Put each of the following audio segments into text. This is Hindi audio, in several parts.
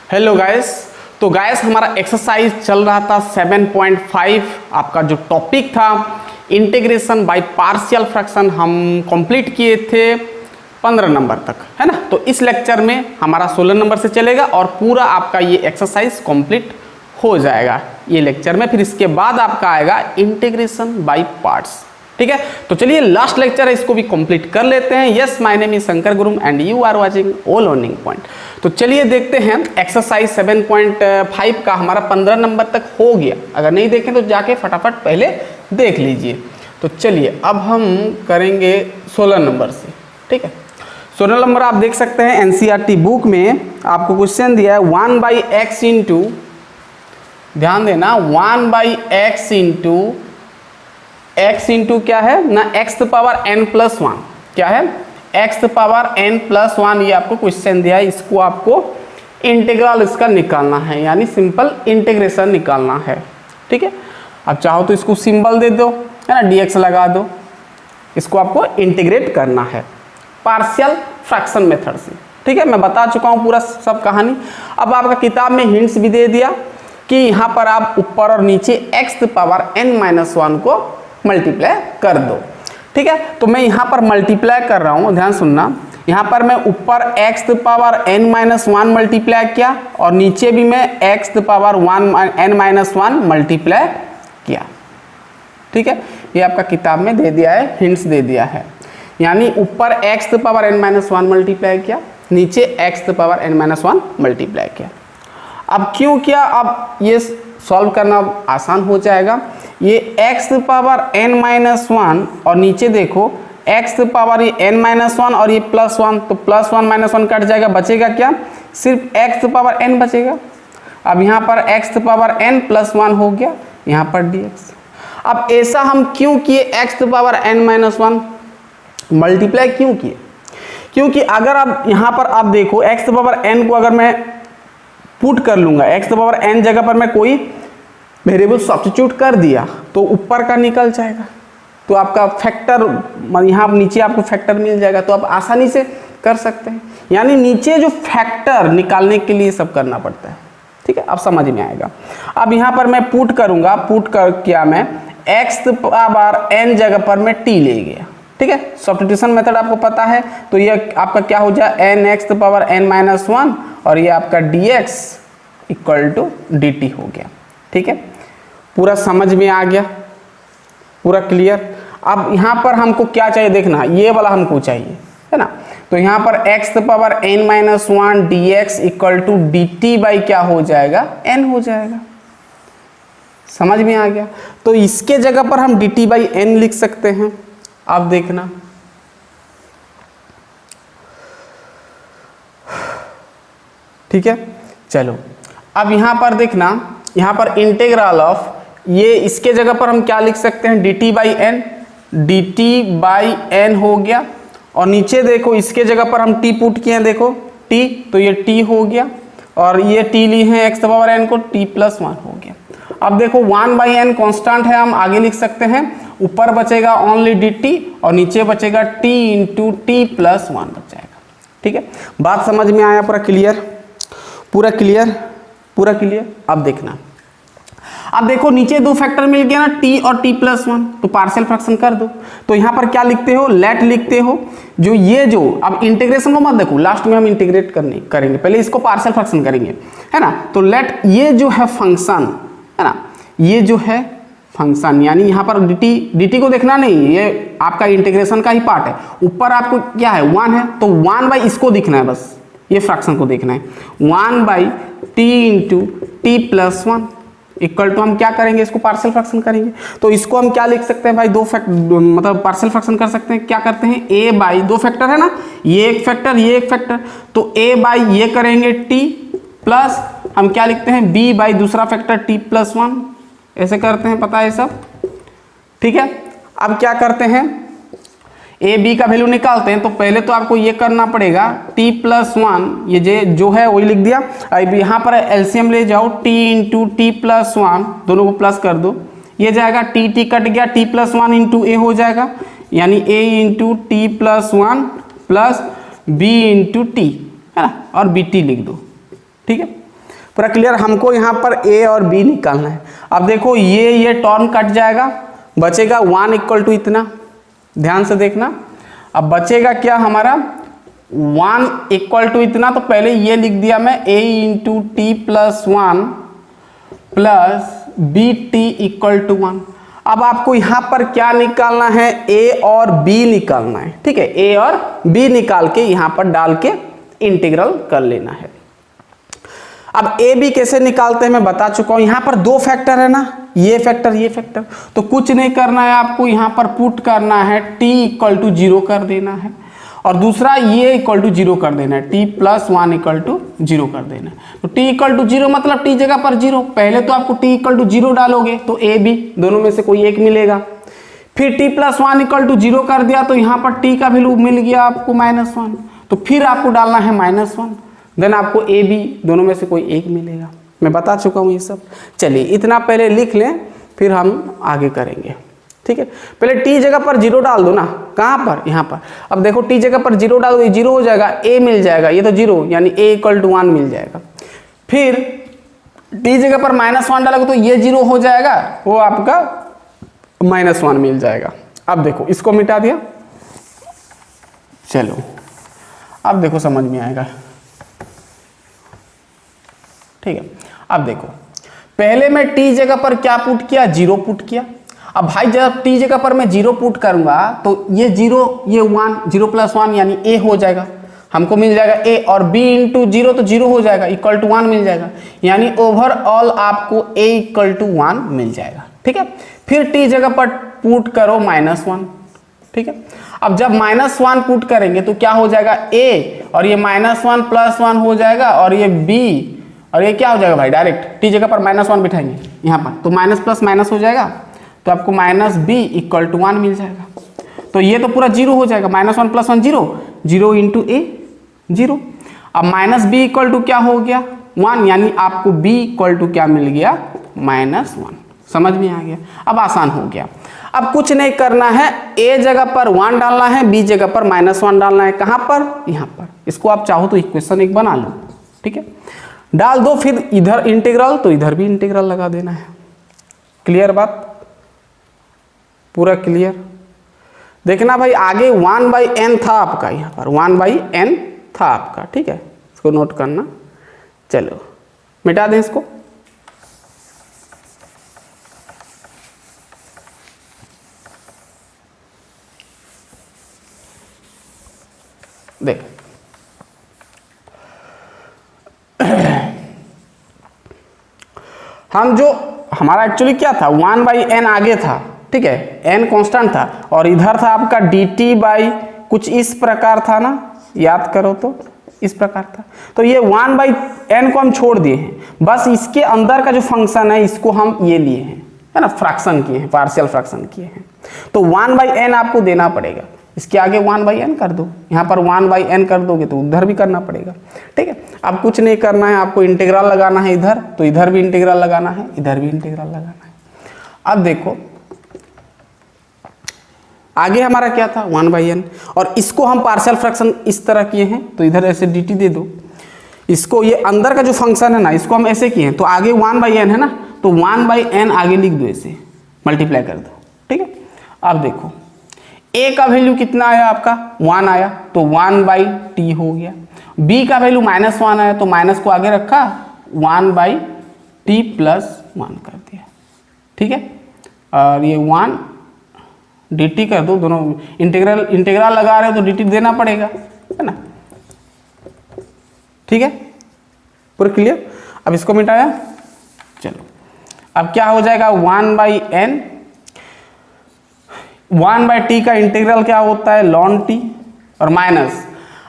Hello guys. तो गाइस हमारा एक्सरसाइज चल रहा था 7.5। आपका जो टॉपिक था इंटीग्रेशन बाय पार्शियल फ्रैक्शन हम कंप्लीट किए थे 15 नंबर तक, है ना। तो इस लेक्चर में हमारा 16 नंबर से चलेगा और पूरा आपका ये एक्सरसाइज कंप्लीट हो जाएगा ये लेक्चर में। फिर इसके बाद आपका आएगा इंटीग्रेशन बाय पार्ट्स, ठीक है। तो चलिए लास्ट लेक्चर है, इसको भी कंप्लीट कर लेते हैं। Yes, my name is Shankar Gurum and you are watching all learning point. तो चलिए देखते हैं एक्सरसाइज 7.5 का हमारा 15 नंबर तक हो गया। अगर नहीं देखें तो जाके फटाफट पहले देख लीजिए। तो चलिए अब हम करेंगे 16 नंबर से, ठीक है। 16 नंबर आप देख सकते हैं एनसीईआरटी बुक में आपको क्वेश्चन दिया है 1/x इंटू, ध्यान देना, 1/x इंटू x इंटू क्या है ना, x पावर n+1, क्या है x पावर n+1। ये आपको क्वेश्चन दिया है, इसको आपको इंटीग्रल इसका निकालना है, यानी सिंपल इंटीग्रेशन निकालना है, ठीक है। अब चाहो तो इसको सिंबल दे दो, है ना, dx लगा दो। इसको आपको इंटीग्रेट करना है पार्शियल फ्रैक्शन मेथड से, ठीक है। मैं बता चुका हूँ पूरा सब कहानी। अब आपका किताब में हिंट्स भी दे दिया कि यहाँ पर आप ऊपर और नीचे x पावर n-1 को मल्टीप्लाई कर दो, ठीक है। तो मैं यहाँ पर मल्टीप्लाई कर रहा हूँ, ध्यान सुनना। यहाँ पर मैं ऊपर x पावर n-1 मल्टीप्लाई किया और नीचे भी मैं x पावर n-1 मल्टीप्लाई किया, ठीक है। ये आपका किताब में दे दिया है, हिंट्स दे दिया है। यानी ऊपर x पावर n-1 मल्टीप्लाई किया, नीचे x पावर n-1 मल्टीप्लाई किया। अब क्यों किया, अब ये सॉल्व करना आसान हो जाएगा। ये x पावर n-1 और नीचे देखो x पावर ये n-1 और ये +1, तो +1 -1 कट जाएगा, बचेगा क्या, सिर्फ x पावर n बचेगा। अब यहाँ पर x पावर n+1 हो गया, यहाँ पर dx। अब ऐसा हम क्यों किए, x पावर n-1 मल्टीप्लाई क्यों किए, क्योंकि अगर आप यहाँ पर आप देखो x पावर n को अगर मैं पुट कर लूँगा, x पावर n जगह पर मैं कोई वेरिएबल सब्स्टिट्यूट कर दिया तो ऊपर का निकल जाएगा, तो आपका फैक्टर यहाँ नीचे आपको फैक्टर मिल जाएगा, तो आप आसानी से कर सकते हैं। यानी नीचे जो फैक्टर निकालने के लिए सब करना पड़ता है, ठीक है। अब समझ में आएगा। अब यहाँ पर मैं पुट करूँगा, पुट कर क्या मैं x पावर n जगह पर मैं t ले गया, ठीक है। सब्स्टिट्यूशन मेथड आपको पता है, तो ये आपका क्या हो जाए nx पावर n-1 और ये आपका dx इक्वल टू dt हो गया, ठीक है। पूरा समझ में आ गया, पूरा क्लियर। अब यहाँ पर हमको क्या चाहिए देखना, ये वाला हमको चाहिए, है ना। तो यहाँ पर x power n-1 dx equal to dt by क्या हो जाएगा, n हो जाएगा। समझ में आ गया। तो इसके जगह पर हम dt बाई n लिख सकते हैं। अब देखना, ठीक है। चलो अब यहाँ पर देखना, यहाँ पर इंटीग्रल ऑफ ये, इसके जगह पर हम क्या लिख सकते हैं, dt by n, dt by n हो गया। और नीचे देखो इसके जगह पर हम t पुट किए हैं, देखो t, तो ये t हो गया और ये t ली है x पावर n को, t+1 हो गया। अब देखो 1/n कांस्टेंट है, हम आगे लिख सकते हैं, ऊपर बचेगा ओनली dt और नीचे बचेगा t इंटू t+1 बच जाएगा, ठीक है। बात समझ में आया, पूरा क्लियर, पूरा क्लियर, पूरा क्लियर। अब देखना, अब देखो नीचे दो फैक्टर मिल गया ना, t और t+1, तो पार्शियल फ्रैक्शन कर दो। तो यहाँ पर क्या लिखते हो, लेट लिखते हो। जो ये जो अब इंटीग्रेशन को मत देखो, लास्ट में हम इंटीग्रेट करेंगे, पहले इसको पार्शियल फ्रैक्शन करेंगे, है ना। तो लेट ये जो है फंक्शन, है ना, ये जो है फंक्शन, यानी यहाँ पर dt को देखना नहीं, ये आपका इंटीग्रेशन का ही पार्ट है। ऊपर आपको क्या है, 1 है, तो 1/, इसको दिखना है, बस ये फ्रैक्शन को देखना है। 1/t into t+1 equal to, हम क्या करेंगे, इसको पार्शियल फ्रैक्शन करेंगे। तो इसको हम क्या लिख सकते हैं भाई, मतलब पार्शियल फ्रैक्शन कर सकते हैं। क्या करते हैं, a बाई, दो फैक्टर है ना, ये एक फैक्टर, ये एक फैक्टर, तो a बाई ये करेंगे t प्लस हम क्या लिखते हैं, b बाई दूसरा फैक्टर t+1, ऐसे करते हैं, पता है सब, ठीक है। अब क्या करते हैं, a b का वैल्यू निकालते हैं। तो पहले तो आपको ये करना पड़ेगा, t+1, ये जो है वही लिख दिया। अब यहाँ पर एलसीएम ले जाओ, t इंटू t+1, दोनों को प्लस कर दो, ये जाएगा t कट गया, t+1 इंटू a हो जाएगा, यानी a into t+1 plus b into t, है ना, और bt लिख दो, ठीक है। पूरा क्लियर। हमको यहाँ पर ए और बी निकालना है। अब देखो ये टर्म कट जाएगा, बचेगा 1 इक्वल टू इतना, ध्यान से देखना। अब बचेगा क्या हमारा 1 इक्वल टू इतना, तो पहले ये लिख दिया मैं a into T plus 1 plus B T equal to 1। अब आपको यहाँ पर क्या निकालना है, a और b निकालना है, ठीक है। a और b निकाल के यहाँ पर डाल के इंटीग्रल कर लेना है। अब a b कैसे निकालते हैं मैं बता चुका हूँ। यहाँ पर दो फैक्टर है ना, ये फैक्टर ये फैक्टर, तो कुछ नहीं करना है आपको, यहाँ पर पुट करना है t इक्वल टू 0 कर देना है, और दूसरा ये इक्वल टू 0 कर देना है, t प्लस 1 इक्वल टू 0 कर देना है। तो t इक्वल टू 0 मतलब t जगह पर 0, पहले तो आपको t इक्वल टू 0 डालोगे तो a b दोनों में से कोई एक मिलेगा। फिर t प्लस 1 इक्वल टू 0 कर दिया तो यहाँ पर t का वैल्यू मिल गया आपको -1, तो फिर आपको डालना है -1, देन आपको a b दोनों में से कोई एक मिलेगा। मैं बता चुका हूँ ये सब। चलिए इतना पहले लिख लें, फिर हम आगे करेंगे, ठीक है। पहले t जगह पर 0 डाल दो ना, कहाँ पर, यहाँ पर। अब देखो t जगह पर 0 डाल दो, ये 0 हो जाएगा, a मिल जाएगा, ये तो 0 यानी a इक्वल टू 1 मिल जाएगा। फिर t जगह पर -1 डालोगे तो ये 0 हो जाएगा, वो आपका -1 मिल जाएगा। अब देखो इसको मिटा दिया, चलो अब देखो समझ में आएगा, ठीक है। अब देखो पहले मैं t जगह पर क्या पुट किया, 0 पुट किया। अब भाई जब t जगह पर मैं 0 पुट करूंगा तो ये 0 ये 1, 0 प्लस 1 यानी a हो जाएगा, हमको मिल जाएगा a, और b इंटू 0 तो 0 हो जाएगा, इक्वल टू 1 मिल जाएगा, यानी ओवरऑल आपको a इक्वल टू 1 मिल जाएगा, ठीक है। फिर t जगह पर पुट करो -1, ठीक है। अब जब -1 पुट करेंगे तो क्या हो जाएगा, a और ये -1 प्लस 1 हो जाएगा, और ये b और ये क्या हो जाएगा भाई, डायरेक्ट t जगह पर -1 बिठाएंगे यहाँ पर, तो माइनस प्लस माइनस हो जाएगा, तो आपको -b इक्वल टू 1 मिल जाएगा। तो ये तो पूरा 0 हो जाएगा, -1 प्लस 1 0, 0 इंटू a 0। अब -b इक्वल टू क्या हो गया 1, यानी आपको b इक्वल टू क्या मिल गया -1। समझ में आ गया, अब आसान हो गया। अब कुछ नहीं करना है, a जगह पर 1 डालना है, b जगह पर -1 डालना है, कहाँ पर, यहाँ पर। इसको आप चाहो तो इक्वेशन एक बना लो, ठीक है, डाल दो, फिर इधर इंटीग्रल तो इधर भी इंटीग्रल लगा देना है। क्लियर बात, पूरा क्लियर। देखना भाई आगे 1/n था आपका, यहाँ पर 1/n था आपका, ठीक है, इसको नोट करना। चलो मिटा दें इसको, देख हम जो हमारा एक्चुअली क्या था 1/n आगे था, ठीक है, n कांस्टेंट था, और इधर था आपका dt बाई कुछ इस प्रकार था ना, याद करो तो इस प्रकार था। तो ये 1/n को हम छोड़ दिए हैं, बस इसके अंदर का जो फंक्शन है इसको हम ये लिए हैं, है ना, फ्रैक्शन किए हैं, पार्शियल फ्रैक्शन किए हैं। तो 1/n आपको देना पड़ेगा, इसके आगे 1/n कर दो, यहाँ पर 1/n कर दोगे तो उधर भी करना पड़ेगा, ठीक है। अब कुछ नहीं करना है, आपको इंटीग्रल लगाना है इधर, तो इधर भी इंटीग्रल लगाना है, इधर भी इंटीग्रल लगाना है। अब देखो आगे हमारा क्या था 1/n, और इसको हम पार्शियल फ्रैक्शन इस तरह किए हैं, तो इधर ऐसे dt दे दो, इसको ये अंदर का जो फंक्शन है ना इसको हम ऐसे किए हैं, तो आगे 1/n है ना, तो 1/n आगे लिख दो, ऐसे मल्टीप्लाई कर दो, ठीक है। अब देखो a का वैल्यू कितना आया आपका 1 आया, तो 1/t हो गया। b का वैल्यू -1 आया, तो माइनस को आगे रखा, 1/t प्लस 1 कर दिया, ठीक है। और ये 1 dt कर दो, दोनों इंटीग्रल लगा रहे हो तो dt देना पड़ेगा, है ना, ठीक है, पूरा क्लियर। अब इसको मिटाया, चलो अब क्या हो जाएगा 1/n, 1/t का इंटीग्रल क्या होता है ln t, और माइनस,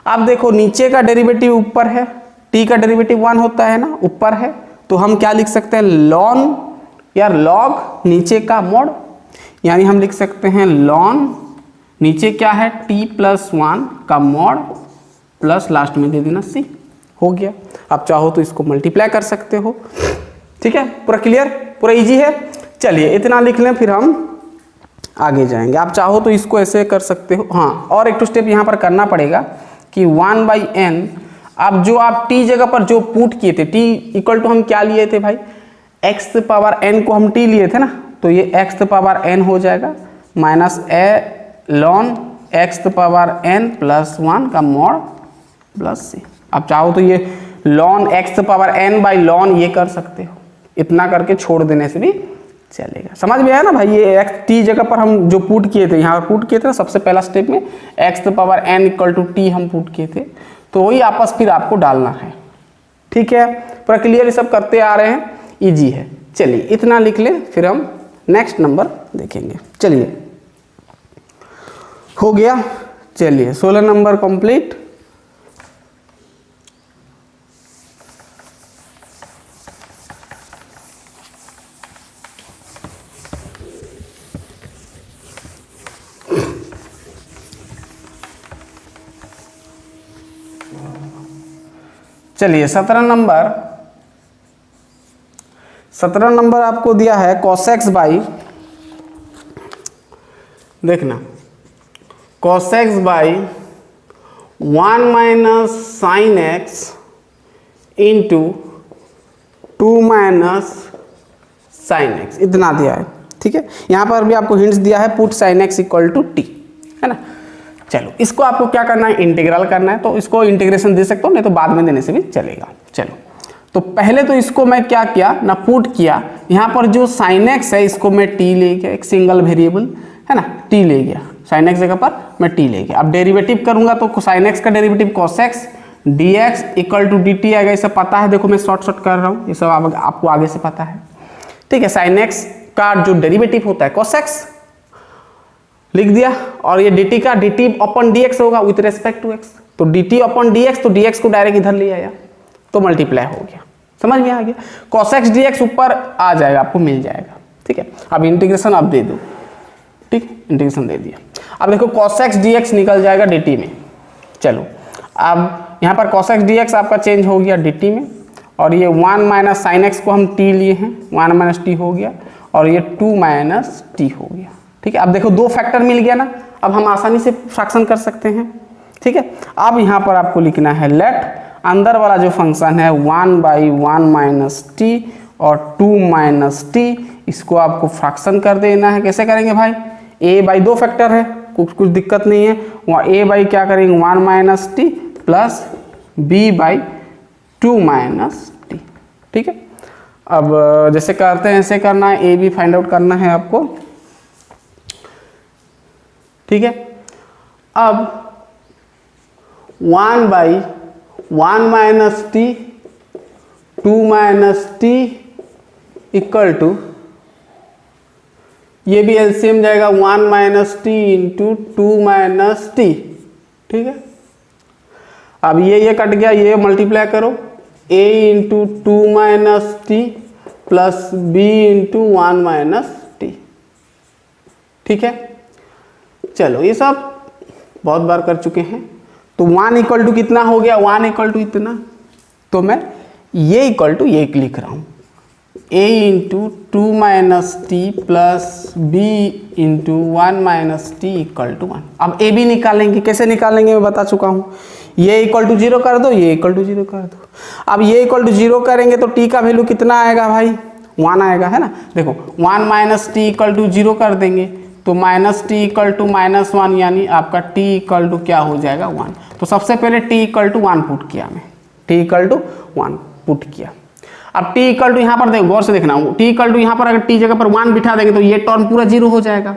अब देखो नीचे का डेरिवेटिव ऊपर है, t का डेरिवेटिव 1 होता है ना, ऊपर है, तो हम क्या लिख सकते हैं ln या log, नीचे का मोड, यानी हम लिख सकते हैं ln, नीचे क्या है t प्लस 1 का मोड, प्लस लास्ट में दे देना c, हो गया। आप चाहो तो इसको मल्टीप्लाई कर सकते हो, ठीक है, पूरा क्लियर, पूरा इजी है। चलिए इतना लिख लें, फिर हम आगे जाएंगे। आप चाहो तो इसको ऐसे कर सकते हो, हाँ, और एक तो स्टेप यहाँ पर करना पड़ेगा कि 1/n अब जो आप टी जगह पर जो पुट किए थे, टी इक्वल टू हम क्या लिए थे भाई, एक्स पावर एन को हम टी लिए थे ना, तो ये एक्स पावर एन हो जाएगा minus A lon X power N plus 1 का मॉड प्लस सी। आप चाहो तो ये lon X power N by lon ये कर सकते हो, इतना करके छोड़ देने से भी चलेगा। समझ में आया ना भाई, ये एक्स टी जगह पर हम जो पुट किए थे, यहाँ पर पुट किए थे ना सबसे पहला स्टेप में X power N equal to T हम पुट किए थे, तो वही आपस फिर आपको डालना है। ठीक है, पूरा क्लियर ये सब करते आ रहे हैं, इजी है। चलिए इतना लिख ले, फिर हम नेक्स्ट नंबर देखेंगे। चलिए हो गया, चलिए 16 नंबर कंप्लीट। चलिए 17 नंबर आपको दिया है cosx बाई, देखना cosx by 1 minus sine x into 2 minus sine x, इतना दिया है। ठीक है, यहाँ पर भी आपको हिंट्स दिया है put sine X equal to T, है ना। चलो इसको आपको क्या करना है, इंटीग्रल करना है, तो इसको इंटीग्रेशन दे सकता हूँ, नहीं तो बाद में देने से भी चलेगा। चलो तो पहले तो इसको मैं क्या किया ना, पुट किया, यहाँ पर जो साइन एक्स है इसको मैं टी ले गया, एक सिंगल वेरिएबल है ना, टी ले गया, साइन एक्स जगह पर मैं टी ले गया। अब डेरिवेटिव करूंगा तो साइन एक्स का derivative cos X D X equal to D T आएगा, ये सब पता है, देखो मैं शॉर्ट कर रहा हूँ, ये सब आपको आगे से पता है। ठीक है, साइन एक्स का जो डेरिवेटिव होता है कॉस एक्स लिख दिया, और ये dt का dt अपॉन dx होगा विथ रेस्पेक्ट टू x, तो dt अपॉन dx, तो dx को डायरेक्ट इधर ले आया तो मल्टीप्लाई हो गया। समझ में आ गया, cos x dx ऊपर आ जाएगा, आपको मिल जाएगा। ठीक है, अब इंटीग्रेशन आप दे दो, ठीक, इंटीग्रेशन दे दिया। अब देखो cos x dx निकल जाएगा dt में। चलो अब यहाँ पर cos x dx आपका चेंज हो गया dt में, और ये 1 माइनस साइन x को हम t लिए हैं, 1 माइनस टी हो गया, और ये 2 माइनस टी हो गया। ठीक है, अब देखो दो फैक्टर मिल गया ना, अब हम आसानी से फ्रैक्शन कर सकते हैं। ठीक है, अब यहाँ पर आपको लिखना है लेट अंदर वाला जो फंक्शन है 1 बाई 1 माइनस टी और 2 माइनस टी, इसको आपको फ्रैक्शन कर देना है। कैसे करेंगे भाई, a बाई दो फैक्टर है, कुछ दिक्कत नहीं है, वहाँ a बाई क्या करेंगे 1 minus T plus b by 2 minus T. ठीक है, अब जैसे करते हैं ऐसे करना है, a भी फाइंड आउट करना है आपको। ठीक है, अब 1 by 1 minus T 2 minus T equal to, ये भी एलसीएम जाएगा 1 minus T into 2 minus T. ठीक है, अब ये कट गया, ये मल्टीप्लाई करो, a into 2 minus T plus b into 1 minus T. ठीक है, चलो ये सब बहुत बार कर चुके हैं, तो 1 इक्वल टू कितना हो गया, 1 इक्वल टू इतना, तो मैं ये इक्वल टू ये लिख रहा हूँ, a into 2 minus T plus b into 1 minus T equal to 1। अब a भी निकालेंगे, कैसे निकालेंगे मैं बता चुका हूँ, ये इक्वल टू 0 कर दो, ये इक्वल टू 0 कर दो। अब ये इक्वल टू 0 करेंगे तो t का वैल्यू कितना आएगा भाई, 1 आएगा, है ना। देखो 1 माइनस टी इक्वल टू 0 कर देंगे तो minus T equal to minus 1, यानी आपका t इक्वल टू क्या हो जाएगा 1। तो सबसे पहले t इक्वल टू 1 पुट किया मैं, t इक्वल टू 1 पुट किया। अब t इक्वल टू यहाँ पर देखो, गौर से देखना, t इक्वल टू यहाँ पर अगर t जगह पर 1 बिठा देंगे तो ये टर्म पूरा 0 हो जाएगा,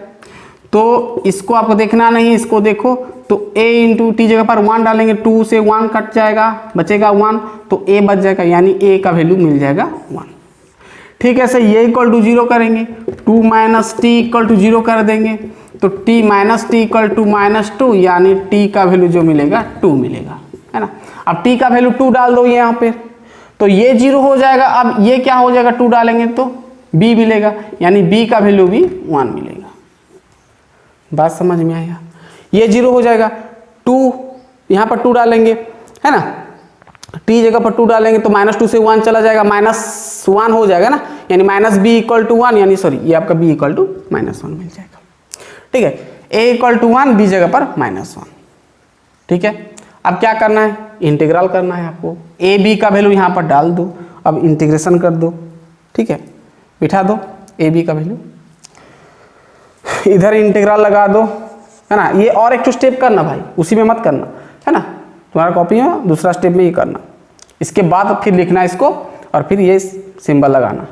तो इसको आपको देखना नहीं, इसको देखो, तो a इंटू टी जगह पर 1 डालेंगे, 2 से 1 कट जाएगा, बचेगा 1, तो a बच जाएगा, यानी a का वैल्यू मिल जाएगा 1। ठीक है, ऐसे ये इक्वल टू 0 करेंगे, 2 माइनस टी इक्वल टू 0 कर देंगे, तो t minus T equal to minus 2, यानी t का वैल्यू जो मिलेगा 2 मिलेगा, है ना। अब t का वैल्यू 2 डाल दो यहाँ पे, तो ये 0 हो जाएगा। अब ये क्या हो जाएगा, 2 डालेंगे तो b मिलेगा, यानी b का वैल्यू भी 1 मिलेगा। बात समझ में आया, ये 0 हो जाएगा, 2 यहाँ पर 2 डालेंगे, है ना, t जगह पर 2 डालेंगे तो -2 से 1 चला जाएगा, -1 हो जाएगा ना, यानी माइनस b इक्वल टू 1, यानी सॉरी ये आपका b इक्वल टू -1 मिल जाएगा। ठीक है, a इक्वल टू 1, b जगह पर -1। ठीक है, अब क्या करना है, इंटीग्रल करना है आपको, ए बी का वैल्यू यहाँ पर डाल दो, अब इंटीग्रेशन कर दो, ठीक है, बिठा दो ए बी का वैल्यू, इधर इंटीग्रल लगा दो, है ना। ये और एक स्टेप करना भाई, उसी में मत करना, है ना, तुम्हारा कॉपी में दूसरा स्टेप में ही करना, इसके बाद फिर लिखना इसको और फिर ये सिंबल लगाना।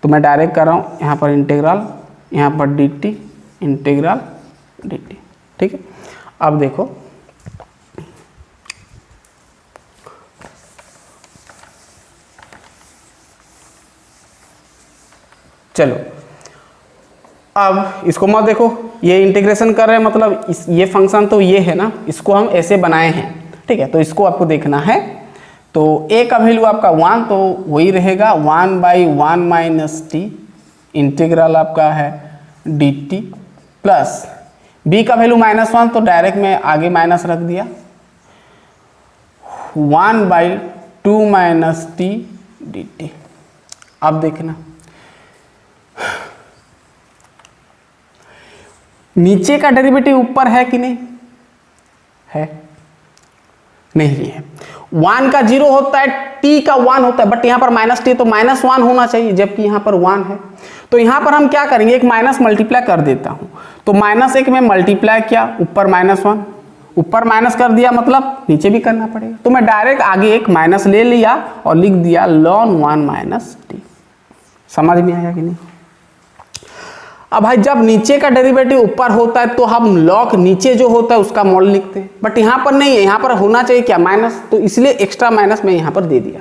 तो मैं डायरेक्ट कर रहा हूँ यहाँ पर इंटीग्रल, यहाँ पर D T, integral D T, ठीक है। अब देखो चलो, अब इसको मत देखो, ये इंटीग्रेशन कर रहे हैं मतलब ये फंक्शन तो ये है ना, इसको हम ऐसे बनाए हैं, ठीक है। तो इसको आपको देखना है, तो a का वैल्यू आपका 1 तो वही रहेगा 1/1 माइनस टी, इंटीग्रल आपका है डी टी, प्लस b का वैल्यू -1 तो डायरेक्ट में आगे माइनस रख दिया, 1/2 माइनस टी डी टी। अब देखना नीचे का डेरिवेटिव ऊपर है कि नहीं है, नहीं है। 1 का 0 होता है, t का 1 होता है, बट यहाँ पर माइनस टी तो -1 होना चाहिए, जबकि यहाँ पर 1 है। तो यहाँ पर हम क्या करेंगे, एक माइनस मल्टीप्लाई कर देता हूँ, तो -1 में मल्टीप्लाई किया, ऊपर -1, ऊपर माइनस कर दिया, मतलब नीचे भी करना पड़ेगा। तो मैं डायरेक्ट आगे एक माइनस ले लिया और लिख दिया ln 1 माइनस टी। समझ में आया कि नहीं। अब भाई जब नीचे का डेरिवेटिव ऊपर होता है तो हम log नीचे जो होता है उसका मॉड लिखते हैं, बट यहाँ पर नहीं है, यहाँ पर होना चाहिए क्या माइनस, तो इसलिए एक्स्ट्रा माइनस मैं यहाँ पर दे दिया,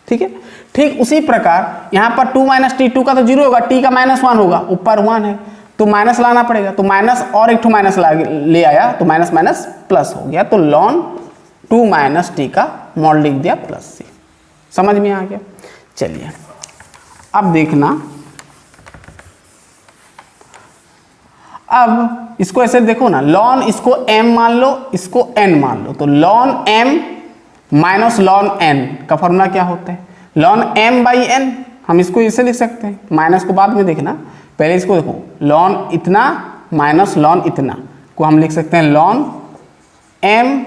ठीक है। ठीक उसी प्रकार यहाँ पर 2 माइनस टी, 2 का तो 0 होगा, टी का -1 होगा, ऊपर 1 है तो माइनस लाना पड़ेगा, तो माइनस और एक माइनस ले आया तो माइनस माइनस प्लस हो गया, तो ln 2 माइनस टी का मॉड लिख दिया प्लस सी। समझ में आ गया। चलिए अब देखना, अब इसको ऐसे देखो ना, ln इसको m मान लो, इसको n मान लो, तो ln m minus ln n का फॉर्मूला क्या होता है, ln m/n। हम इसको इसे लिख सकते हैं, माइनस को बाद में देखना, पहले इसको देखो, ln इतना माइनस ln इतना को हम लिख सकते हैं ln m/n,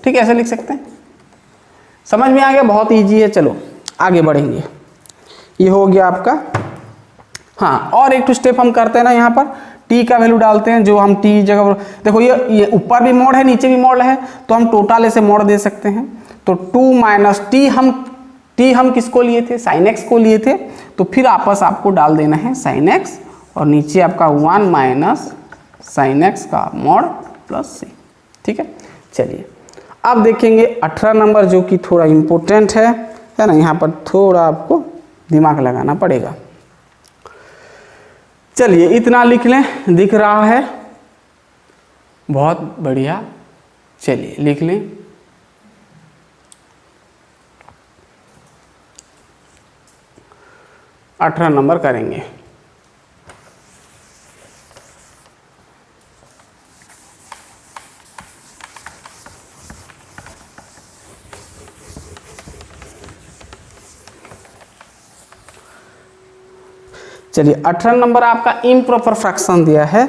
ठीक है, ऐसे लिख सकते हैं। समझ में आ गया, बहुत इजी है। चलो आगे बढ़ेंगे, ये हो गया आपका। हाँ, और एक स्टेप हम करते हैं ना, यहाँ पर t का वैल्यू डालते हैं, जो हम t जगह पर देखो, ये ऊपर भी मोड है नीचे भी मोड है, तो हम टोटल ऐसे मोड दे सकते हैं। तो 2 माइनस टी, हम किसको लिए थे, साइन एक्स को लिए थे, तो फिर आपस आपको डाल देना है साइन एक्स, और नीचे आपका 1 माइनस साइन एक्स का मॉड प्लस सी, ठीक है। चलिए अब देखेंगे 18 नंबर, जो कि थोड़ा इम्पोर्टेंट है ना, यहाँ पर थोड़ा आपको दिमाग लगाना पड़ेगा। चलिए इतना लिख लें, दिख रहा है, बहुत बढ़िया। चलिए लिख लें, अठारह नंबर करेंगे। चलिए 18 नंबर आपका इम्प्रॉपर फ्रैक्शन दिया है,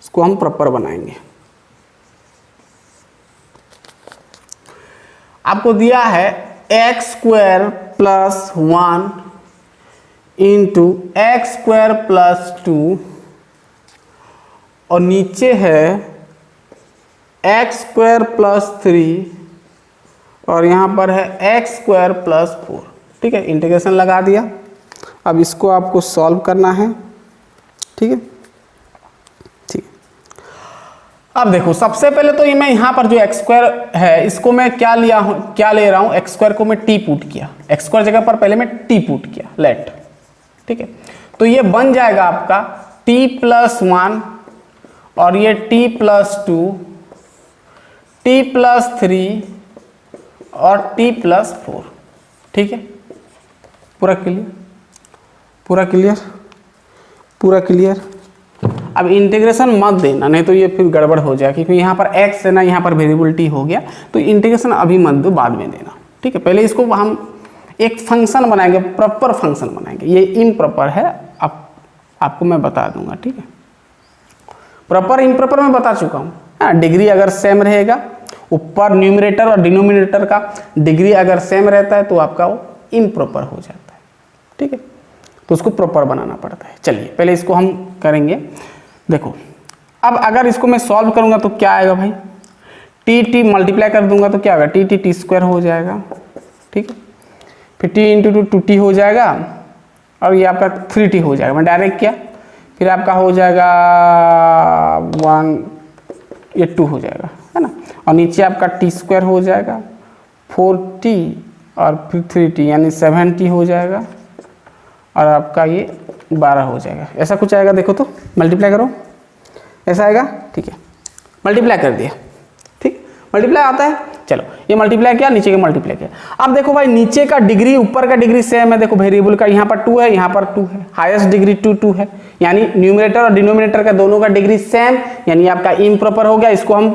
इसको हम प्रॉपर बनाएंगे। आपको दिया है x square plus 1 into x square plus 2, और नीचे है एक्स स्क्वायर प्लस 3, और यहाँ पर है एक्स स्क्वायर प्लस 4, ठीक है। इंटीग्रेशन लगा दिया, अब इसको आपको सॉल्व करना है, ठीक है, ठीक। अब देखो सबसे पहले तो ये मैं यहाँ पर जो एक्स स्क्वायर है इसको मैं क्या ले रहा हूँ, एक्स स्क्वायर को मैं टी पुट किया, एक्स स्क्वायर जगह पर पहले मैं टी पुट किया, लेट, ठीक है। तो ये बन जाएगा आपका टी प्लस 1, और ये टी प्लस 2, टी प्लस 3 और टी प्लस 4, ठीक है। पूरा क्लियर, पूरा क्लियर, पूरा क्लियर। अब इंटीग्रेशन मत देना, नहीं तो ये फिर गड़बड़ हो जाए, क्योंकि यहाँ पर x है ना, यहाँ पर वेरिएबिलिटी हो गया, तो इंटीग्रेशन अभी मत दो, बाद में देना, ठीक है। पहले इसको हम एक फंक्शन बनाएंगे, प्रॉपर फंक्शन बनाएंगे। ये इम्प्रॉपर है, आपको मैं बता दूंगा, ठीक है। प्रॉपर इम्प्रॉपर मैं बता चुका हूँ, हाँ, डिग्री अगर सेम रहेगा, ऊपर न्यूमरेटर और डिनोमिनेटर का डिग्री अगर सेम रहता है तो आपका वो इम्प्रॉपर हो जाता है। ठीक है, तो उसको प्रॉपर बनाना पड़ता है। चलिए पहले इसको हम करेंगे। देखो अब अगर इसको मैं सॉल्व करूंगा तो क्या आएगा भाई, टी मल्टीप्लाई कर दूंगा तो क्या होगा, टी स्क्वायर हो जाएगा। ठीक है, फिर टी इंटू टू टी हो जाएगा और ये आपका 3t हो जाएगा। मैं डायरेक्ट किया, फिर आपका हो जाएगा 1, ये 2 हो जाएगा, है ना। और नीचे आपका टी स्क्वायर हो जाएगा 4t और फिर 3t यानी 7t हो जाएगा और आपका ये 12 हो जाएगा। ऐसा कुछ आएगा, देखो तो मल्टीप्लाई करो, ऐसा आएगा। ठीक है, मल्टीप्लाई कर दिया, ठीक, मल्टीप्लाई आता है। चलो ये मल्टीप्लाई किया, नीचे का मल्टीप्लाई किया। अब देखो भाई नीचे का डिग्री ऊपर का डिग्री सेम है। देखो वेरिएबल का यहाँ पर 2 है, यहाँ पर 2 है, हाईएस्ट डिग्री 2 है, यानी न्यूमरेटर और डिनोमिनेटर का दोनों का डिग्री सेम, यानी आपका इम्प्रॉपर हो गया। इसको हम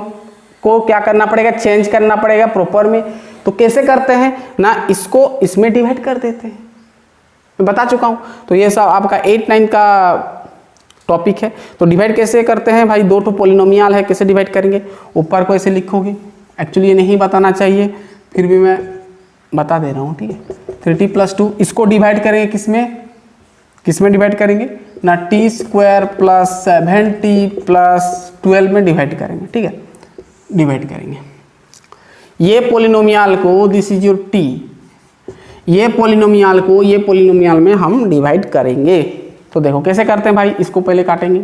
को क्या करना पड़ेगा, चेंज करना पड़ेगा प्रॉपर में। तो कैसे करते हैं ना, इसको इसमें डिवाइड कर देते हैं, मैं बता चुका हूँ। तो ये सब आपका 8-9 का टॉपिक है। तो डिवाइड कैसे करते हैं भाई, 2 पॉलिनोमियल है, कैसे डिवाइड करेंगे, ऊपर को ऐसे लिखोगे। एक्चुअली ये नहीं बताना चाहिए, फिर भी मैं बता दे रहा हूँ। ठीक है, 3t + 2 इसको डिवाइड करेंगे किसमें डिवाइड करेंगे ना, T square plus 7t plus 12 में डिवाइड करेंगे। ठीक है, डिवाइड करेंगे ये पॉलिनोमियल को, दिस इज योर t, ये पॉलिनोमियल को ये पॉलिनोमियल में हम डिवाइड करेंगे। तो देखो कैसे करते हैं भाई, इसको पहले काटेंगे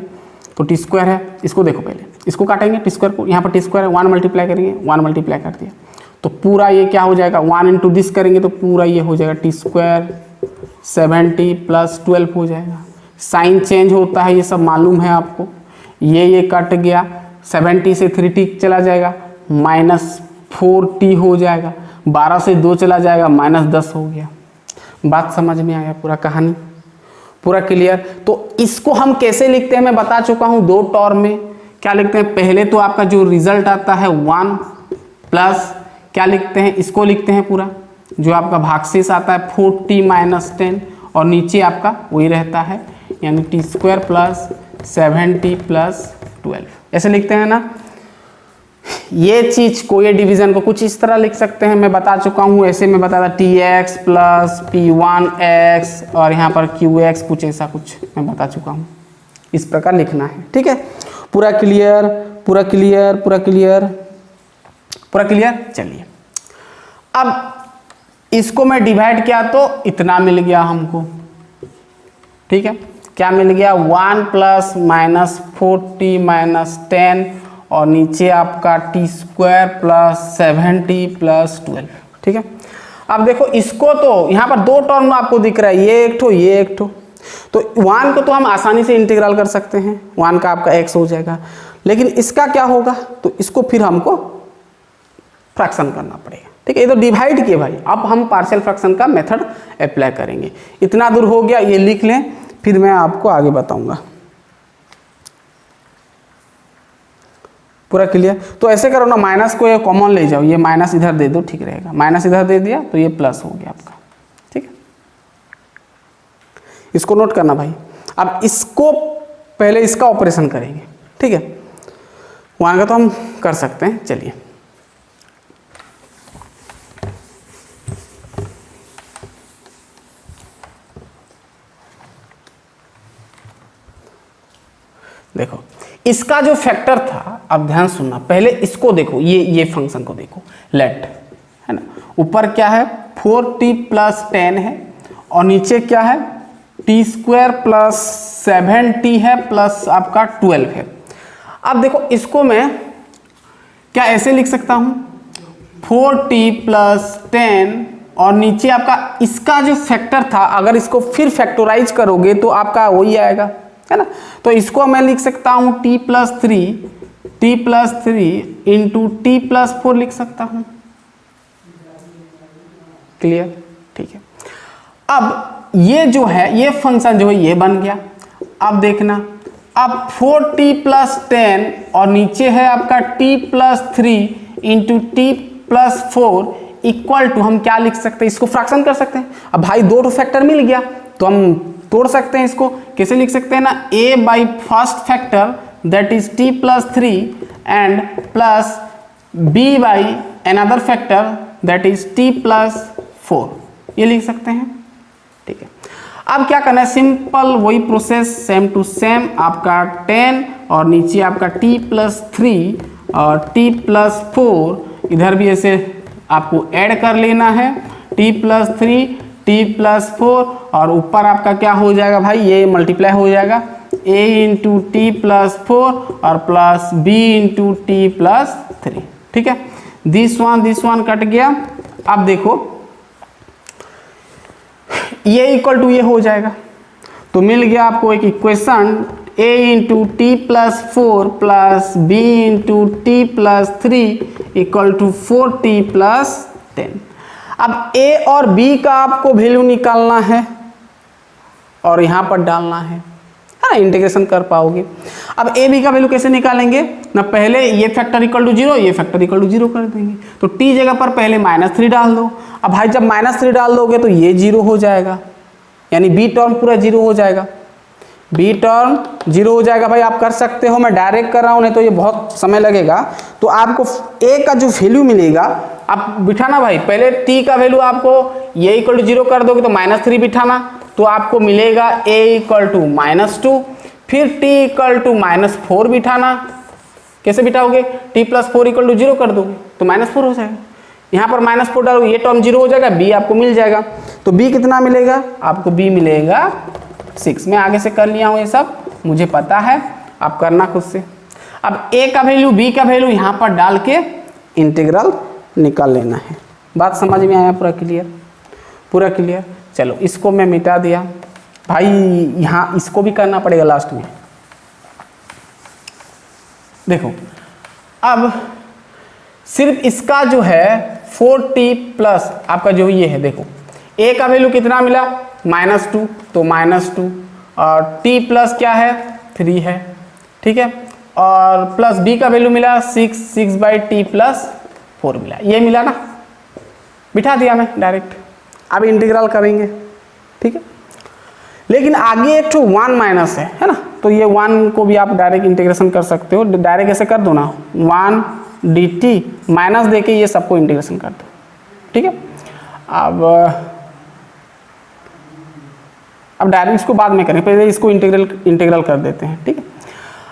तो टी स्क्वायर है, इसको देखो पहले इसको काटेंगे टी स्क्वायर को, यहाँ पर टी स्क्वायर है, 1 मल्टीप्लाई करेंगे, 1 मल्टीप्लाई कर दिया तो पूरा ये क्या हो जाएगा, 1 इंटू दिस करेंगे तो पूरा ये हो जाएगा टी स्क्वायर 7t प्लस 12 हो जाएगा। साइन चेंज होता है, ये सब मालूम है आपको। ये कट गया, 7t से 3t चला जाएगा, -4t हो जाएगा, 12 से 2 चला जाएगा, -10 हो गया। बात समझ में आया, पूरा कहानी पूरा क्लियर। तो इसको हम कैसे लिखते हैं मैं बता चुका हूं 2 टर्म में। क्या लिखते हैं, पहले तो आपका जो रिजल्ट आता है 1 प्लस क्या लिखते हैं, इसको लिखते हैं पूरा, जो आपका भागशेष आता है 4t - 10 और नीचे आपका वही रहता है, यानी T square plus 7t plus 12 ऐसे लिखते हैं ना। ये चीज को, ये डिवीजन को कुछ इस तरह लिख सकते हैं, मैं बता चुका हूँ। ऐसे में बताता tx प्लस p1x और यहाँ पर qx, कुछ ऐसा कुछ मैं बता चुका हूँ। इस प्रकार लिखना है। ठीक है, पूरा क्लियर, पूरा क्लियर, पूरा क्लियर, पूरा क्लियर। चलिए अब इसको मैं डिवाइड किया तो इतना मिल गया हमको। ठीक है, क्या मिल गया, 1 प्लस -4t - 10 और नीचे आपका T square plus 7t plus 12। ठीक है, अब देखो इसको तो यहाँ पर 2 टर्म आपको दिख रहा है, ये एक ठो, ये एक ठो। तो 1 को तो हम आसानी से इंटीग्रल कर सकते हैं, 1 का आपका x हो जाएगा। लेकिन इसका क्या होगा, तो इसको फिर हमको फ्रैक्शन करना पड़ेगा। ठीक है, ये तो डिवाइड किए भाई, अब हम पार्शियल फ्रैक्शन का मेथड अप्लाई करेंगे। इतना दूर हो गया, ये लिख लें, फिर मैं आपको आगे बताऊंगा। पूरा क्लियर। तो ऐसे करो ना, माइनस को ये कॉमन ले जाओ, ये माइनस इधर दे दो, ठीक रहेगा। माइनस इधर दे दिया तो ये प्लस हो गया आपका। ठीक है, इसको नोट करना भाई। अब इसको पहले इसका ऑपरेशन करेंगे। ठीक है, वहां का तो हम कर सकते हैं। चलिए देखो, इसका जो फैक्टर था, अब ध्यान सुनना, पहले इसको देखो, ये फंक्शन को देखो, लेट, है ना। ऊपर क्या है, 4t प्लस 10 है और नीचे क्या है, टी स्क्वायर प्लस 7t है प्लस आपका 12 है। अब देखो इसको मैं क्या ऐसे लिख सकता हूं, 4t प्लस 10 और नीचे आपका इसका जो फैक्टर था, अगर इसको फिर फैक्टराइज करोगे तो आपका वही आएगा, है ना। तो इसको मैं लिख सकता हूं t plus 3 into t plus 4 लिख सकता हूं। क्लियर, ठीक है। अब ये जो है, ये फंक्शन जो है ये बन गया। अब देखना, अब 4t प्लस 10 और नीचे है आपका t plus 3 into t plus 4 equal to, हम क्या लिख सकते हैं, इसको फ्रैक्शन कर सकते हैं। अब भाई 2 फैक्टर मिल गया तो हम तोड़ सकते हैं। इसको कैसे लिख सकते हैं ना, a by first factor that is t plus 3 and plus b by another factor that is t plus 4, ये लिख सकते हैं। ठीक है, अब क्या करना है, सिंपल वही प्रोसेस सेम टू सेम, आपका 10 और नीचे आपका t प्लस 3 और t प्लस 4, इधर भी ऐसे आपको ऐड कर लेना है, t प्लस 3 t प्लस 4 और ऊपर आपका क्या हो जाएगा भाई, ये मल्टीप्लाई हो जाएगा a इंटू टी प्लस 4 और plus b into T plus 3। ठीक है, दिस वन कट गया। अब देखो ये इक्वल टू ये हो जाएगा, तो मिल गया आपको एक equation a into T plus 4 plus b into T plus 3 equal to 4t plus 10। अब a और b का आपको वैल्यू निकालना है और यहाँ पर डालना है ना, इंटीग्रेशन कर पाओगे। अब a b का वैल्यू कैसे निकालेंगे ना, पहले ये फैक्टर इक्वल टू 0, ये फैक्टर इक्वल टू 0 कर देंगे, तो t जगह पर पहले -3 डाल दो। अब भाई जब -3 डाल दोगे तो ये 0 हो जाएगा, यानी b टर्म पूरा 0 हो जाएगा, b टर्म 0 हो जाएगा। भाई आप कर सकते हो, मैं डायरेक्ट कर रहा हूँ, नहीं तो ये बहुत समय लगेगा। तो आपको a का जो वैल्यू मिलेगा, आप बिठाना भाई, पहले t का वैल्यू आपको ये इक्वल टू 0 कर दोगे तो -3 बिठाना, तो आपको मिलेगा a इक्वल टू -2, फिर t इक्वल टू -4 बिठाना। कैसे बिठाओगे, t प्लस 4 इक्वल टू 0 कर दोगे तो -4 हो जाएगा, यहाँ पर -4 डालोगे, ये टर्म 0 हो जाएगा, b आपको मिल जाएगा। तो b कितना मिलेगा आपको, b मिलेगा 6। मैं आगे से कर लिया हूँ ये सब, मुझे पता है, आप करना खुद से। अब a का वैल्यू b का वैल्यू यहाँ पर डाल के इंटीग्रल निकाल लेना है। बात समझ में आया, पूरा क्लियर, पूरा क्लियर। चलो इसको मैं मिटा दिया भाई, यहाँ इसको भी करना पड़ेगा लास्ट में। देखो अब सिर्फ इसका जो है 4t प्लस आपका जो ये है, देखो a का वैल्यू कितना मिला -2, तो -2 और t प्लस क्या है 3 है, ठीक है, और प्लस b का वैल्यू मिला 6 बाई टी प्लस 4 मिला, ये मिला ना, बिठा दिया मैं डायरेक्ट। अब इंटीग्रल करेंगे, ठीक है, लेकिन आगे एक तो 1 माइनस है ना, तो ये 1 को भी आप डायरेक्ट इंटीग्रेशन कर सकते हो, डायरेक्ट ऐसे कर दो ना, 1 dt माइनस देके ये सबको इंटीग्रेशन कर दो, ठीक है। अब डायरेक्ट इसको बाद में करें, पहले इसको इंटीग्रल कर देते हैं, ठीक है।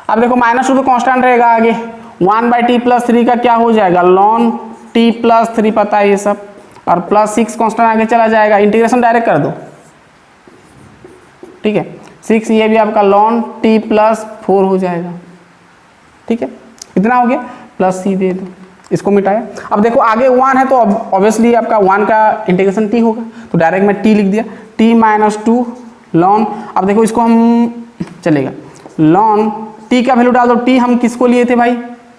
अब देखो -2 तो कांस्टेंट रहेगा, आगे 1 बाई टी प्लस 3 का क्या हो जाएगा, लॉन टी प्लस 3 पता है ये सब, और प्लस 6 कांस्टेंट आगे चला जाएगा, इंटीग्रेशन डायरेक्ट कर दो, ठीक है। 6 ये भी आपका लॉन टी प्लस 4 हो जाएगा, ठीक है, इतना हो गया, प्लस c दे दो, इसको मिटाया। अब देखो आगे 1 है तो ऑब्वियसली आपका 1 का इंटीग्रेशन t होगा, तो डायरेक्ट मैं t लिख दिया, t -2 लॉन। अब देखो इसको हम चलेगा, लॉन t का वैल्यू डाल दो, t हम किसको लिए थे भाई,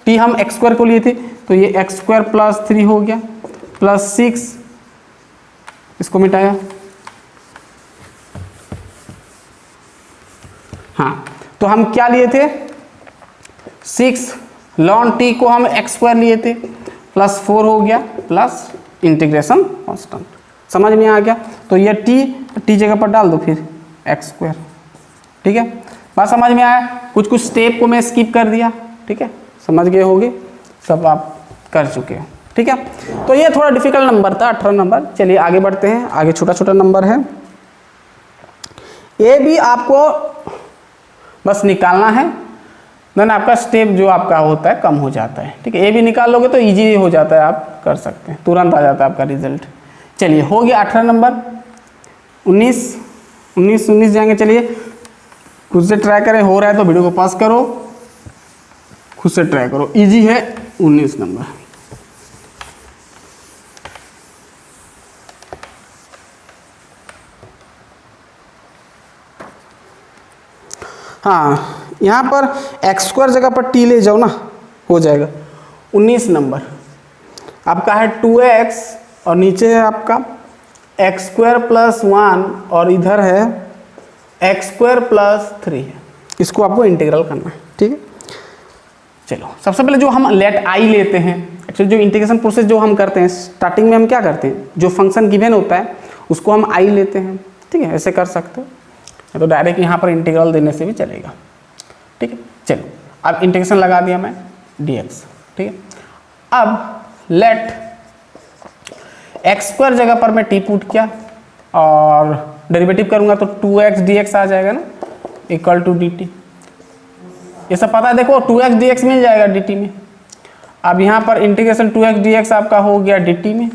t हम x² को लिए थे, तो ये x² प्लस 3 हो गया, प्लस 6, इसको मिटाया। हाँ, तो हम क्या लिए थे, 6 लॉन t को हम x² लिए थे, प्लस 4 हो गया, प्लस इंटीग्रेशन कांस्टेंट, समझ में आ गया। तो ये t जगह पर डाल दो, फिर x², ठीक है, बात समझ में आया। कुछ स्टेप को मैं स्किप कर दिया, ठीक है, समझ गए होगे, सब आप कर चुके हो, ठीक है। तो ये थोड़ा डिफिकल्ट नंबर था, 18 नंबर। चलिए आगे बढ़ते हैं, आगे छोटा नंबर है, ये भी आपको बस निकालना है, देन आपका स्टेप जो आपका होता है कम हो जाता है, ठीक है। ये भी निकाल लोगे तो इजी हो जाता है, आप कर सकते हैं, तुरंत आ जाता है आपका रिजल्ट। चलिए हो गया 18 नंबर, 19 जाएंगे। चलिए खुद से ट्राई करें, हो रहा है तो वीडियो को पास करो, खुद से ट्राई करो, इजी है 19 नंबर। हाँ, यहाँ पर x² जगह पर t ले जाओ ना, हो जाएगा 19 नंबर आपका है 2x और नीचे है आपका x² प्लस 1 और इधर है x² प्लस 3 है, इसको आपको इंटीग्रल करना है, ठीक है। चलो सबसे पहले जो हम लेट i लेते हैं, एक्चुअली जो इंटीग्रेशन प्रोसेस जो हम करते हैं स्टार्टिंग में, हम क्या करते हैं, जो फंक्शन गिवन होता है उसको हम i लेते हैं, ठीक है, ऐसे कर सकते हो, तो डायरेक्ट यहाँ पर इंटीग्रल देने से भी चलेगा, ठीक है। चलो अब इंटीग्रेशन लगा दिया मैं, dx, ठीक है। अब लेट x² जगह पर मैं t पुट किया और डेरिवेटिव करूंगा तो 2x dx आ जाएगा ना, इक्वल टू dt। ये सब पता है, देखो 2x dx मिल जाएगा dt में। अब यहाँ पर इंटीग्रेशन 2x dx आपका हो गया dt में,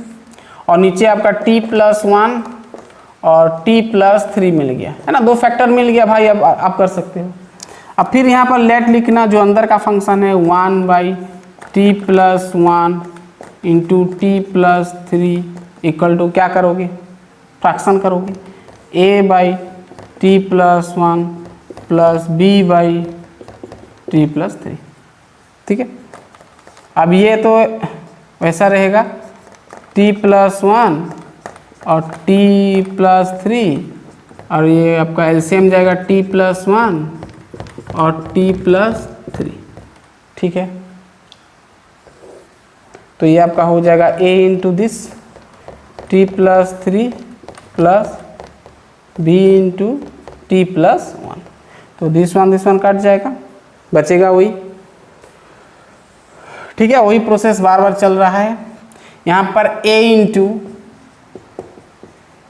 और नीचे आपका t+1 और t+3 मिल गया, है ना, 2 फैक्टर मिल गया भाई। अब आप कर सकते हो। अब फिर यहाँ पर लेट लिखना, जो अंदर का फंक्शन है 1/t+1 into t+3 equal to क्या करोगे, फ्रैक्शन करोगे, a/t+1 प्लस b/t+3, ठीक है। अब ये तो वैसा रहेगा t+1 और t+3, और ये आपका एलसीएम जाएगा t+1 और t+3, ठीक है। तो ये आपका हो जाएगा a into this t+3 plus b into t+1, तो दिस वन कट जाएगा, बचेगा वही, ठीक है। वही प्रोसेस बार बार चल रहा है। यहाँ पर a into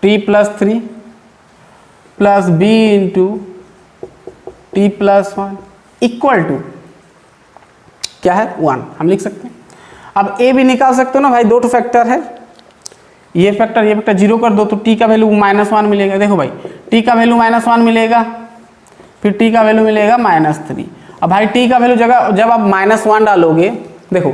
t+3 plus b into t+1 equal to क्या है 1, हम लिख सकते हैं। अब a भी निकाल सकते हो ना भाई, 2 फैक्टर है, ये फैक्टर 0 कर दो तो t का वैल्यू -1 मिलेगा। देखो भाई t का वैल्यू -1 मिलेगा, फिर t का वैल्यू मिलेगा -3। अब भाई t का वैल्यू जगह जब आप -1 डालोगे, देखो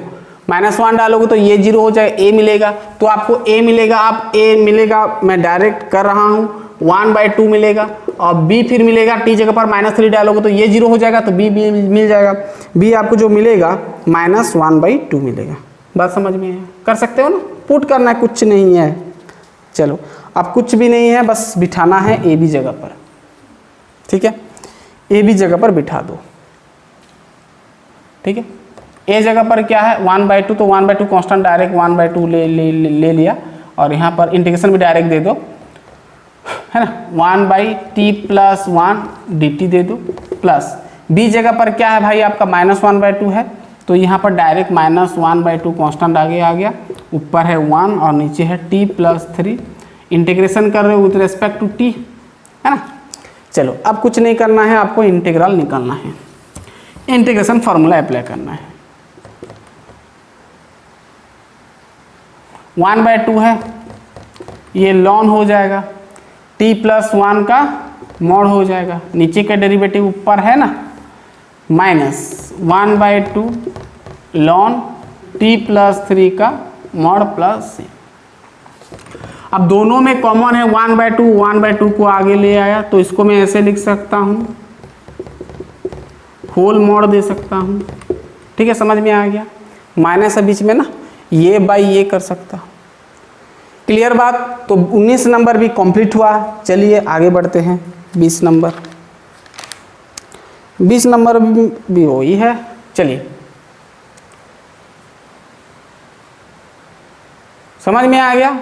-1 डालोगे तो ये 0 हो जाएगा, a मिलेगा, तो आपको a मिलेगा। आप a मिलेगा, मैं डायरेक्ट कर रहा हूँ, 1/2 मिलेगा, और b फिर मिलेगा, t जगह पर -3 डालोगे तो ये 0 हो जाएगा, तो b मिल जाएगा। b आपको जो मिलेगा -1/2 मिलेगा। बात समझ में है, कर सकते हो ना, पुट करना है, कुछ नहीं है। चलो अब कुछ भी नहीं है, बस बिठाना है ए बी जगह पर, ठीक है। ए बी जगह पर बिठा दो, ठीक है। ए जगह पर क्या है 1/2, तो 1/2 कांस्टेंट डायरेक्ट 1/2 ले लिया, और यहाँ पर इंटीग्रेशन भी डायरेक्ट दे दो, है ना, 1/t+1 dt दे दो, प्लस बी जगह पर क्या है भाई आपका -1/2 है, तो यहाँ पर डायरेक्ट -1/2 कांस्टेंट आगे आ गया, ऊपर है 1 और नीचे है t+3। इंटीग्रेशन कर रहे हो विथ रेस्पेक्ट टू t, है ना। चलो अब कुछ नहीं करना है, आपको इंटीग्रल निकालना है, इंटीग्रेशन फार्मूला अप्लाई करना है। 1/2 है, ये लॉन हो जाएगा, t+1 का मॉड हो जाएगा, नीचे का डेरिवेटिव ऊपर है ना, -1/2 लॉन t+3 का मॉड प्लस c। अब दोनों में कॉमन है 1/2 को आगे ले आया, तो इसको मैं ऐसे लिख सकता हूँ, होल मॉड दे सकता हूँ, ठीक है, समझ में आ गया। माइनस है बीच में ना, ये बाई ये कर सकता हूँ, क्लियर बात। तो 19 नंबर भी कंप्लीट हुआ। चलिए आगे बढ़ते हैं, 20 नंबर भी वही है। चलिए समझ में आ गया,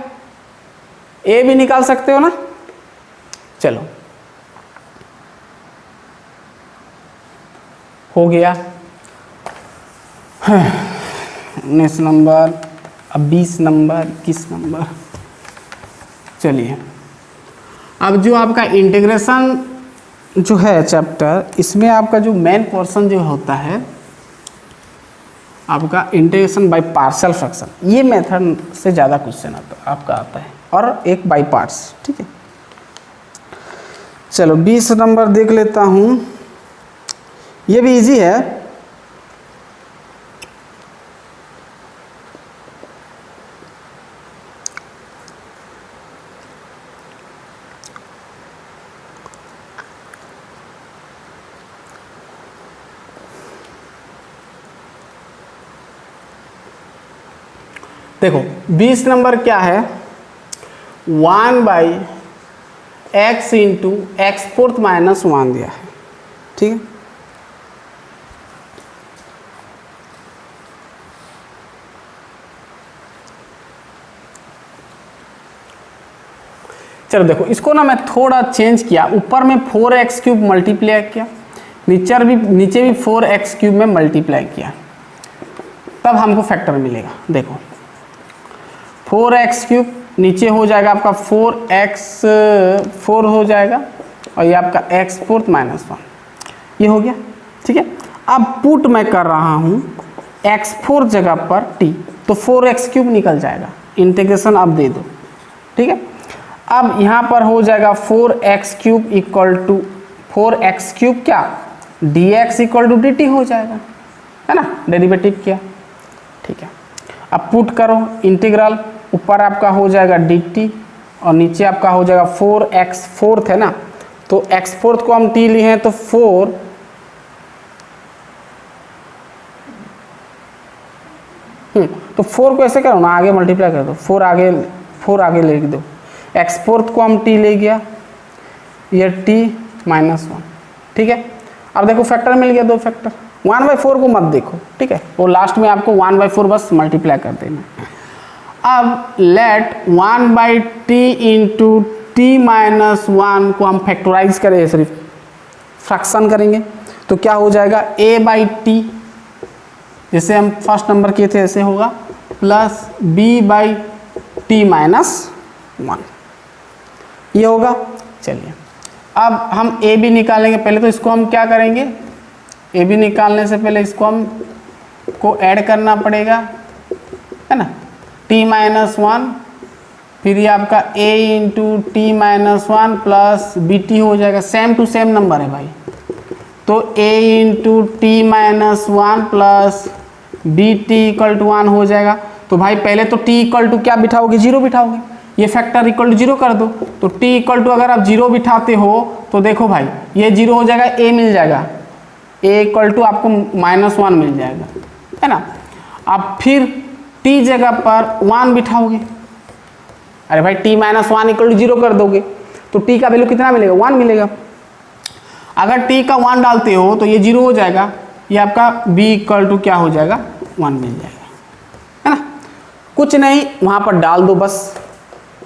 ए भी निकाल सकते हो ना। चलो हो गया 19 नंबर, अब 20 नंबर, 21 नंबर। चलिए अब जो आपका इंटीग्रेशन जो है चैप्टर, इसमें आपका जो मेन पोर्शन जो होता है आपका इंटीग्रेशन बाय पार्शियल फ्रैक्शन, ये मेथड से ज़्यादा क्वेश्चन आपका आता है, और एक बाय पार्ट्स, ठीक है। चलो 20 नंबर देख लेता हूँ, ये भी इजी है। देखो 20 नंबर क्या है, 1/x इंटू x⁴ -1 दिया है, ठीक है। चलो देखो इसको ना मैं थोड़ा चेंज किया, ऊपर में 4x³ मल्टीप्लाई किया, नीचे भी 4x³ में मल्टीप्लाई किया। तब हमको फैक्टर मिलेगा। देखो 4x³ नीचे हो जाएगा आपका 4x4 हो जाएगा और ये आपका x4 -1 ये हो गया। ठीक है, अब पुट मैं कर रहा हूँ x4 जगह पर t, तो 4x³ निकल जाएगा। इंटीग्रेशन अब दे दो। ठीक है, अब यहाँ पर हो जाएगा 4x³ इक्वल टू 4x³ क्या dx इक्वल टू dt हो जाएगा, है ना, डेरिवेटिव किया। ठीक है, अब पुट करो इंटीग्रल, ऊपर आपका हो जाएगा dt और नीचे आपका हो जाएगा 4x4 है ना, तो x4 को हम t लिए हैं तो 4 तो 4 को ऐसे करो ना, आगे मल्टीप्लाई कर दो, 4 आगे लिख दो। x4 को हम t ले गया, ये t -1। ठीक है, अब देखो फैक्टर मिल गया, दो फैक्टर। 1/4 को मत देखो, ठीक है, वो लास्ट में आपको 1/4 बस मल्टीप्लाई कर देना। अब लेट 1/t इंटू t -1 को हम फैक्टराइज करें, सिर्फ फ्रैक्शन करेंगे, तो क्या हो जाएगा a/t, जैसे हम फर्स्ट नंबर किए थे ऐसे होगा, प्लस b/t -1 ये होगा। चलिए अब हम a b निकालेंगे। पहले तो इसको हम क्या करेंगे, a b निकालने से पहले इसको हम को ऐड करना पड़ेगा, है ना, t -1, फिर ये आपका a into t -1 plus bt हो जाएगा। सेम टू सेम नंबर है भाई, तो a into t -1 plus bt equal to 1 हो जाएगा। तो भाई पहले तो t इक्वल टू क्या बिठाओगे, 0 बिठाओगे, ये फैक्टर इक्वल टू 0 कर दो। तो t इक्वल टू अगर आप 0 बिठाते हो तो देखो भाई ये 0 हो जाएगा, a मिल जाएगा, a इक्वल टू आपको -1 मिल जाएगा, है ना। अब फिर t जगह पर 1 बिठाओगे, अरे भाई t -1 इक्वल टू 0 कर दोगे तो t का वैल्यू कितना मिलेगा, 1 मिलेगा। अगर t का 1 डालते हो तो ये 0 हो जाएगा, ये आपका b इक्वल टू क्या हो जाएगा, 1 मिल जाएगा, है ना। कुछ नहीं, वहाँ पर डाल दो बस,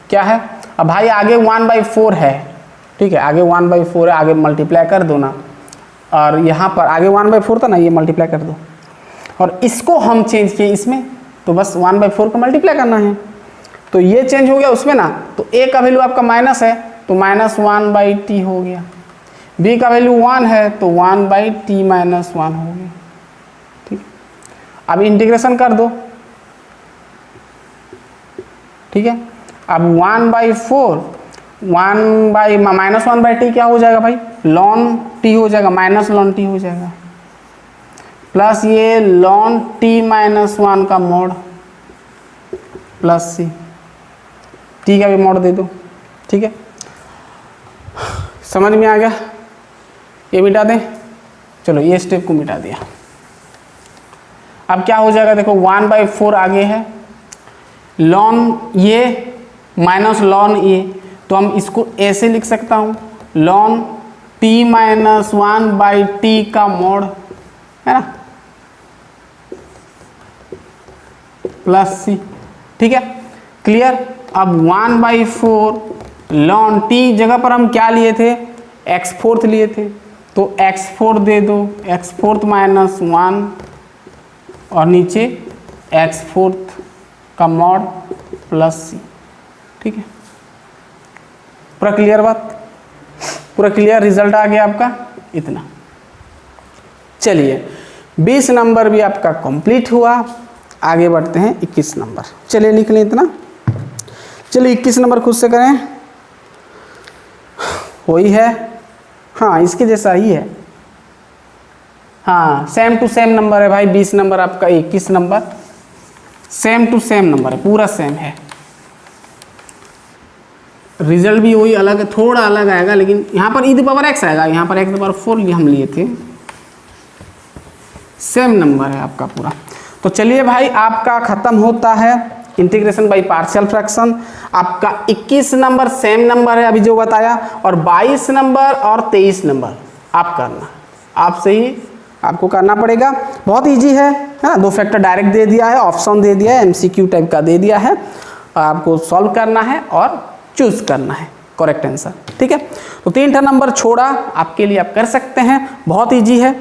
क्या है। अब भाई आगे 1/4 है, ठीक है, आगे 1/4 है, आगे मल्टीप्लाई कर दो ना, और यहाँ पर आगे 1/4 था ना, ये मल्टीप्लाई कर दो, और इसको हम चेंज किए इसमें, तो बस 1/4 का मल्टीप्लाई करना है, तो ये चेंज हो गया उसमें ना, तो a का वैल्यू आपका माइनस है तो -1/t हो गया, b का वैल्यू 1 है तो 1/t -1 हो गया। ठीक, अब इंटीग्रेशन कर दो, ठीक है। अब 1/4 -1/t क्या हो जाएगा भाई, ln t हो जाएगा, -ln t हो जाएगा, प्लस ये ln t -1 का मोड प्लस c, t का भी मोड दे दो। ठीक है, समझ में आ गया, ये मिटा दें, चलो ये स्टेप को मिटा दिया। अब क्या हो जाएगा, देखो 1/4 आगे है, ln ये माइनस ln ये, तो हम इसको ऐसे लिख सकता हूँ, ln t -1/t का मोड, है ना, प्लस c। ठीक है, क्लियर। अब 1/4 ln t जगह पर हम क्या लिए थे, x4 लिए थे, तो x4 दे दो, x4 -1 और नीचे x4 का मॉड प्लस c। ठीक है, पूरा क्लियर बात, पूरा क्लियर, रिजल्ट आ गया आपका इतना। चलिए 20 नंबर भी आपका कंप्लीट हुआ, आगे बढ़ते हैं 21 नंबर। चलिए लिख लें इतना, चलिए 21 नंबर खुद से करें, वही है, हाँ इसके जैसा ही है, हाँ सेम टू सेम नंबर है भाई। 20 नंबर आपका 21 number same to same number है, पूरा सेम है, रिजल्ट भी वही अलग है, थोड़ा अलग आएगा, लेकिन यहाँ पर e⁻x आएगा, यहाँ पर x⁻4 हम लिए थे, सेम नंबर है आपका पूरा। तो चलिए भाई आपका ख़त्म होता है इंटीग्रेशन बाय पार्शियल फ्रैक्शन। आपका 21 नंबर सेम नंबर है अभी जो बताया, और 22 नंबर और 23 नंबर आप करना, आपसे ही आपको करना पड़ेगा, बहुत इजी है ना। 2 फैक्टर डायरेक्ट दे दिया है, ऑप्शन दे दिया है, MCQ टाइप का दे दिया है, आपको सॉल्व करना है और चूज करना है करेक्ट आंसर। ठीक है, तो 3 नंबर छोड़ा आपके लिए, आप कर सकते हैं, बहुत इजी है।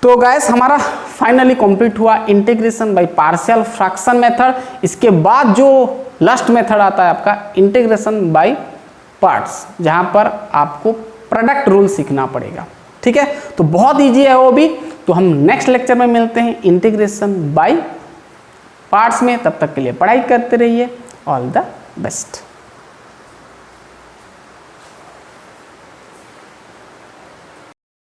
तो गाइस हमारा फाइनली कंप्लीट हुआ integration by partial fraction method. इसके बाद जो लास्ट मेथड आता है आपका इंटीग्रेशन बाय पार्ट्स, जहां पर आपको प्रोडक्ट रूल सीखना पड़ेगा। ठीक है, तो बहुत इजी है वो भी। तो हम नेक्स्ट लेक्चर में मिलते हैं इंटीग्रेशन बाय पार्ट्स में। तब तक के लिए पढ़ाई करते रहिए। All the best.